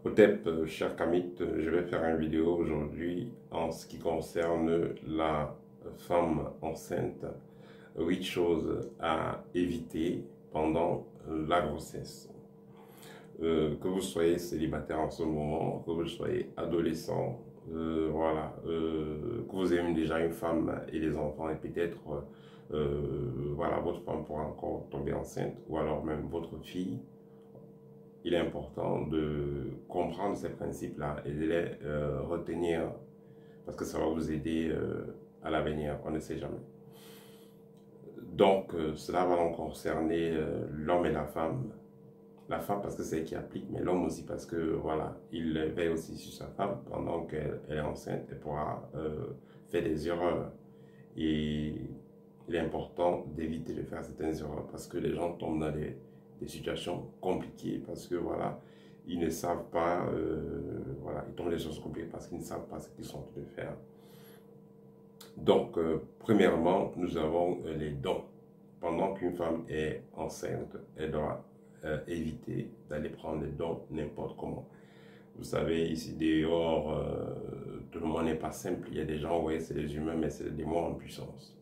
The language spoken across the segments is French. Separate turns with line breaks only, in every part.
Hotep, cher Kamit, je vais faire une vidéo aujourd'hui en ce qui concerne la femme enceinte. 8 choses à éviter pendant la grossesse. Que vous soyez célibataire en ce moment, que vous soyez adolescent, que vous ayez déjà une femme et des enfants et peut-être voilà, votre femme pourra encore tomber enceinte ou alors même votre fille. Il est important de comprendre ces principes-là et de les retenir parce que ça va vous aider à l'avenir, on ne sait jamais. Donc, cela va donc concerner l'homme et la femme. La femme parce que c'est elle qui applique, mais l'homme aussi parce que, voilà, il veille aussi sur sa femme pendant qu'elle est enceinte, elle pourra faire des erreurs. Et il est important d'éviter de faire certaines erreurs parce que les gens tombent dans des situations compliquées parce que, voilà, ils ne savent pas, voilà, ils tombent dans des choses compliquées parce qu'ils ne savent pas ce qu'ils sont en train de faire. Donc, premièrement, nous avons les dons. Pendant qu'une femme est enceinte, elle doit éviter d'aller prendre les dons n'importe comment. Vous savez, ici dehors, tout le monde n'est pas simple. Il y a des gens, ouais, c'est des humains, mais c'est des démons en puissance.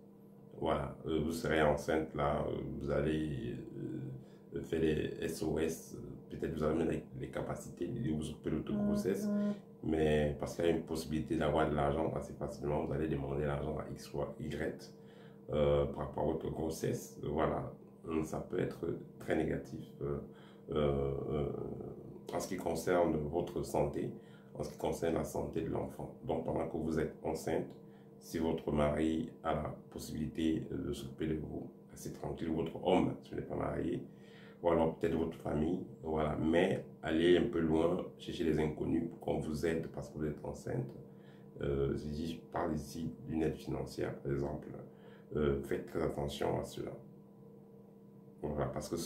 Voilà, vous serez enceinte là, vous allez faire des SOS, peut-être vous avez même les capacités de vous occuper de toute grossesse, mais parce qu'il y a une possibilité d'avoir de l'argent assez facilement, vous allez demander l'argent à X ou à Y par rapport à votre grossesse. Voilà, ça peut être très négatif en ce qui concerne votre santé, en ce qui concerne la santé de l'enfant. Donc pendant que vous êtes enceinte, si votre mari a la possibilité de s'occuper de vous, assez tranquille, votre homme, si vous n'êtes pas marié, ou alors peut-être votre famille, voilà, mais allez un peu loin, chercher les inconnus pour qu'on vous aide parce que vous êtes enceinte. Je parle ici d'une aide financière, par exemple. Faites très attention à cela. Voilà, parce que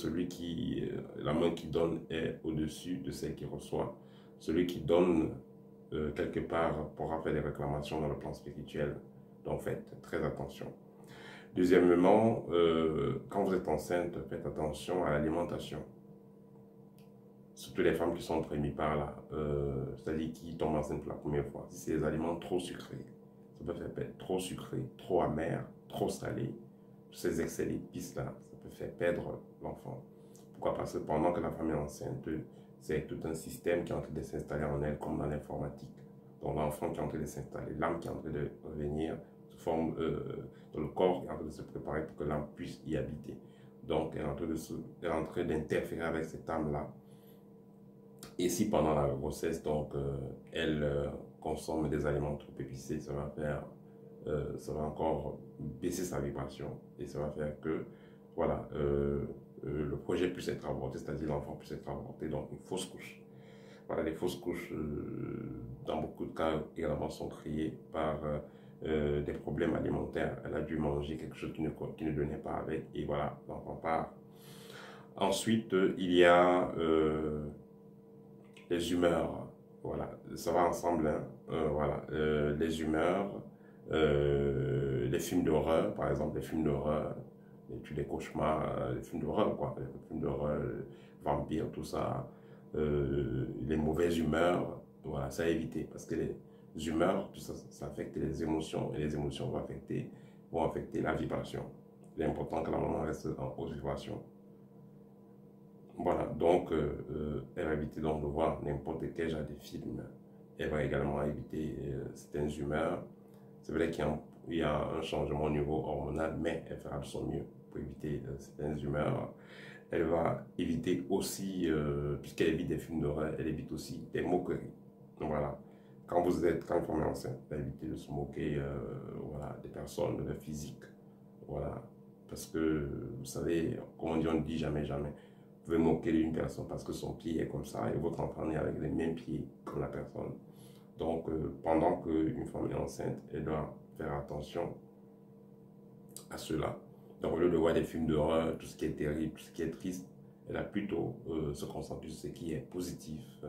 la main qui donne est au-dessus de celle qui reçoit. Celui qui donne quelque part pourra faire des réclamations dans le plan spirituel. Donc faites très attention. Deuxièmement, quand vous êtes enceinte, faites attention à l'alimentation. Surtout les femmes qui sont prémises par là, c'est-à-dire qui tombent enceintes pour la première fois. Si c'est des aliments trop sucrés, ça peut faire perdre trop sucré, trop amer, trop salé. Tous ces excès d'épices là, ça peut faire perdre l'enfant. Pourquoi? Parce que pendant que la femme est enceinte, c'est tout un système qui est en train de s'installer en elle, comme dans l'informatique. Donc l'enfant qui est en train de s'installer, l'âme qui est en train de revenir, sous forme dans le corps est en train de se préparer pour que l'âme puisse y habiter. Donc elle est en train d'interférer avec cette âme-là. Et si pendant la grossesse, donc, elle consomme des aliments trop épicés, ça va encore baisser sa vibration et ça va faire que, voilà, le projet puisse être avorté, c'est-à-dire l'enfant puisse être avorté, donc une fausse couche. Voilà, les fausses couches, dans beaucoup de cas, également sont créées par des problèmes alimentaires. Elle a dû manger quelque chose qui ne donnait pas avec, et voilà, l'enfant part. Ensuite, il y a les humeurs. Voilà, ça va ensemble, hein. Voilà, les humeurs, les films d'horreur, par exemple, les films d'horreur, les cauchemars, les films d'horreur, quoi, les films d'horreur, vampires, tout ça, les mauvaises humeurs, voilà, ça à éviter, parce que les humeurs, tout ça, ça affecte les émotions, et les émotions vont affecter la vibration. Il est important que la maman reste en haute vibration. Voilà, donc elle va éviter donc de voir n'importe quel genre de film. Elle va également éviter certaines humeurs. C'est vrai qu'il y a un changement au niveau hormonal, mais elle fera de son mieux pour éviter certaines humeurs. Elle va éviter aussi, puisqu'elle évite des films d'horreur, elle évite aussi des moqueries. Donc voilà, quand une femme est enceinte, elle va éviter de se moquer voilà, des personnes, de leur physique. Voilà, parce que vous savez, comme on dit, on ne dit jamais, jamais. Vous pouvez moquer d'une personne parce que son pied est comme ça et votre enfant est avec les mêmes pieds que la personne. Donc, pendant qu'une femme est enceinte, elle doit faire attention à cela. Donc, au lieu de voir des films d'horreur, tout ce qui est terrible, tout ce qui est triste, elle a plutôt se concentrer sur ce qui est positif,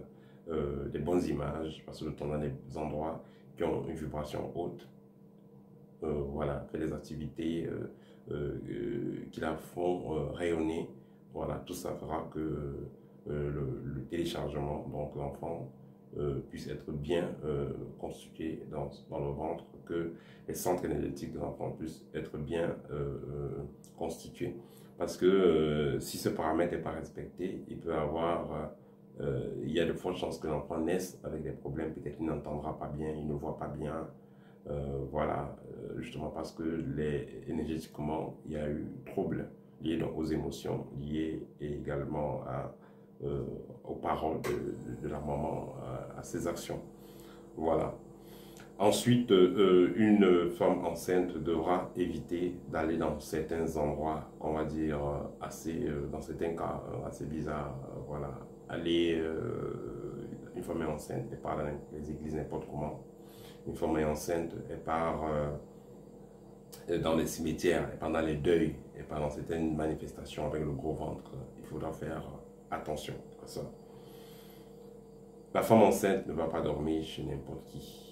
des bonnes images, parce que le temps dans des endroits qui ont une vibration haute, voilà, faire des activités qui la font rayonner. Voilà, tout ça fera que le téléchargement, donc l'enfant puisse être bien constitué dans le ventre, que les centres énergétiques de l'enfant puissent être bien constitués. Parce que si ce paramètre n'est pas respecté, il peut avoir, il y a de fortes chances que l'enfant naisse avec des problèmes, peut-être qu'il n'entendra pas bien, il ne voit pas bien, voilà, justement parce que énergétiquement, il y a eu trouble lié donc aux émotions, lié également aux paroles de la maman, à ses actions. Voilà. Ensuite, une femme enceinte devra éviter d'aller dans certains endroits, on va dire, assez, dans certains cas, assez bizarres. Voilà. Aller, une femme est enceinte, elle part dans les églises n'importe comment. Une femme est enceinte, elle part dans les cimetières, elle part dans les deuils, elle part dans certaines manifestations avec le gros ventre. Il faudra faire attention à ça. La femme enceinte ne va pas dormir chez n'importe qui.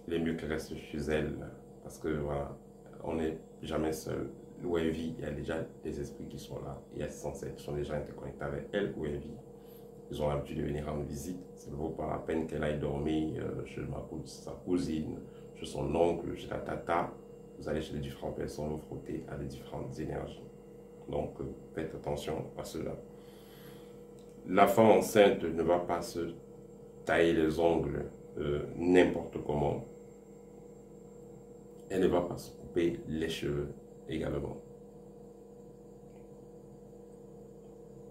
Il est mieux qu'elle reste chez elle, parce que voilà, on n'est jamais seul. Où elle vit, il y a déjà des esprits qui sont là, il y a ses ancêtres qui sont déjà interconnectés avec elle où elle vit. Ils ont l'habitude de venir rendre visite. Ça ne vaut pas la peine qu'elle aille dormir chez sa cousine, chez son oncle, chez la tata. Vous allez chez les différentes personnes, vous frottez à des différentes énergies. Donc, faites attention à cela. La femme enceinte ne va pas se tailler les ongles n'importe comment. Elle ne va pas se couper les cheveux également.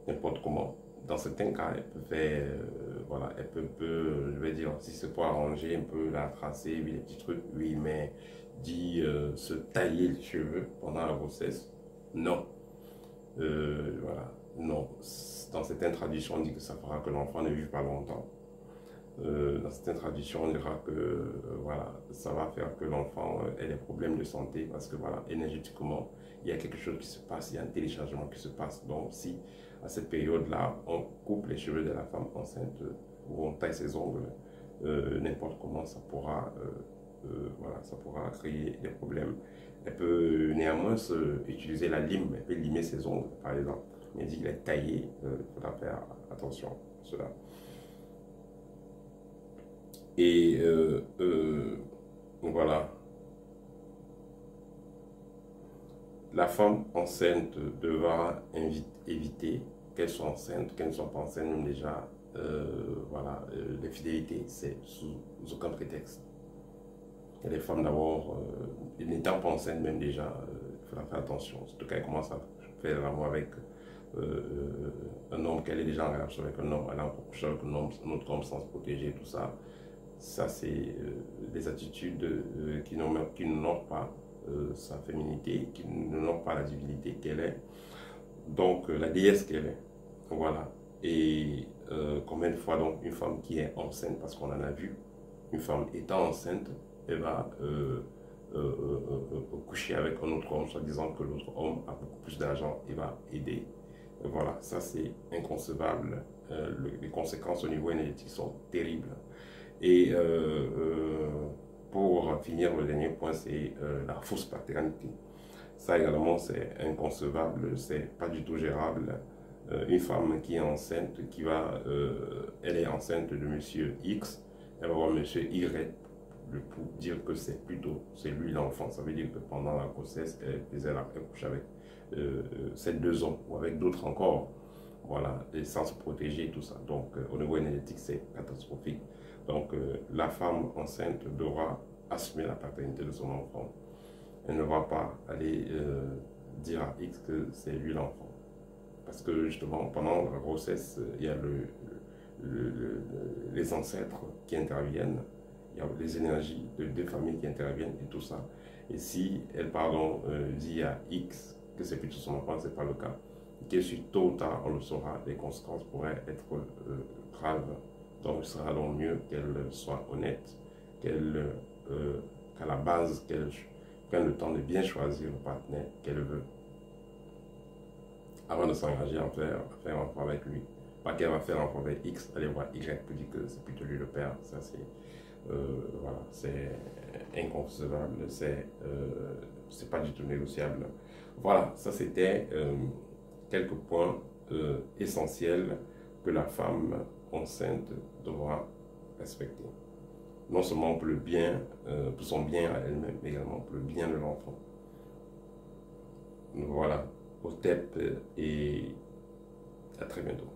N'importe comment. Dans certains cas, elle peut faire, voilà, elle peut, je vais dire, si c'est pour arranger un peu, la tracer, oui, les petits trucs, oui, mais dit se tailler les cheveux pendant la grossesse, non. Voilà, non. Dans certaines traditions, on dit que ça fera que l'enfant ne vive pas longtemps. Dans certaines traditions, on dira que voilà, ça va faire que l'enfant ait des problèmes de santé parce que voilà, énergétiquement, il y a quelque chose qui se passe, il y a un téléchargement qui se passe. Donc, si à cette période-là, on coupe les cheveux de la femme enceinte ou on taille ses ongles, n'importe comment, ça pourra, voilà, ça pourra créer des problèmes. Elle peut néanmoins utiliser la lime, elle peut limer ses ongles, par exemple. Mais dit qu'il est taillé, il faudra faire attention à cela. Et voilà, la femme enceinte devra éviter qu'elle soit enceinte, qu'elle ne soit pas enceinte, même déjà, voilà, l'infidélité, c'est sous aucun prétexte. Il y a des femmes d'abord, n'étant pas enceinte même déjà, il faudra faire attention, surtout quand elle commence à faire l'amour avec un homme, qu'elle est déjà en relation avec un homme, elle a encore couché avec un autre homme sans se protéger, tout ça. Ça, c'est des attitudes qui n'honorent pas sa féminité, qui n'honorent pas la divinité qu'elle est. Donc, la déesse qu'elle est. Voilà. Et combien de fois, donc, une femme qui est enceinte, parce qu'on en a vu, une femme étant enceinte, elle va coucher avec un autre homme, soit disant que l'autre homme a beaucoup plus d'argent et va aider. Voilà, ça c'est inconcevable. Les conséquences au niveau énergétique sont terribles. Et pour finir, le dernier point, c'est la fausse paternité. Ça également, c'est inconcevable, c'est pas du tout gérable. Une femme qui est enceinte, elle est enceinte de monsieur X, elle va voir monsieur Y pour dire que c'est lui l'enfant. Ça veut dire que pendant la grossesse, elle couche avec ces deux hommes ou avec d'autres encore. Voilà, et sans se protéger et tout ça. Donc, au niveau énergétique, c'est catastrophique. Donc, la femme enceinte devra assumer la paternité de son enfant. Elle ne va pas aller dire à X que c'est lui l'enfant. Parce que justement, pendant la grossesse, il y a les ancêtres qui interviennent, il y a les énergies de deux familles qui interviennent et tout ça. Et si elle, dit à X que c'est plutôt son enfant, ce n'est pas le cas. Que si tôt ou tard, on le saura, les conséquences pourraient être graves. Donc, il sera donc mieux qu'elle soit honnête, qu'à la base, qu'elle prenne le temps de bien choisir le partenaire qu'elle veut avant de s'engager à faire un enfant avec lui. Pas qu'elle va faire un enfant avec X, aller voir Y pour dire que c'est plutôt lui le père. Ça, c'est voilà, c'est inconcevable, c'est pas du tout négociable. Voilà, ça c'était quelques points essentiels que la femme enceinte devra respecter. Non seulement pour le bien, pour son bien à elle-même, mais également pour le bien de l'enfant. Voilà, au TEP et à très bientôt.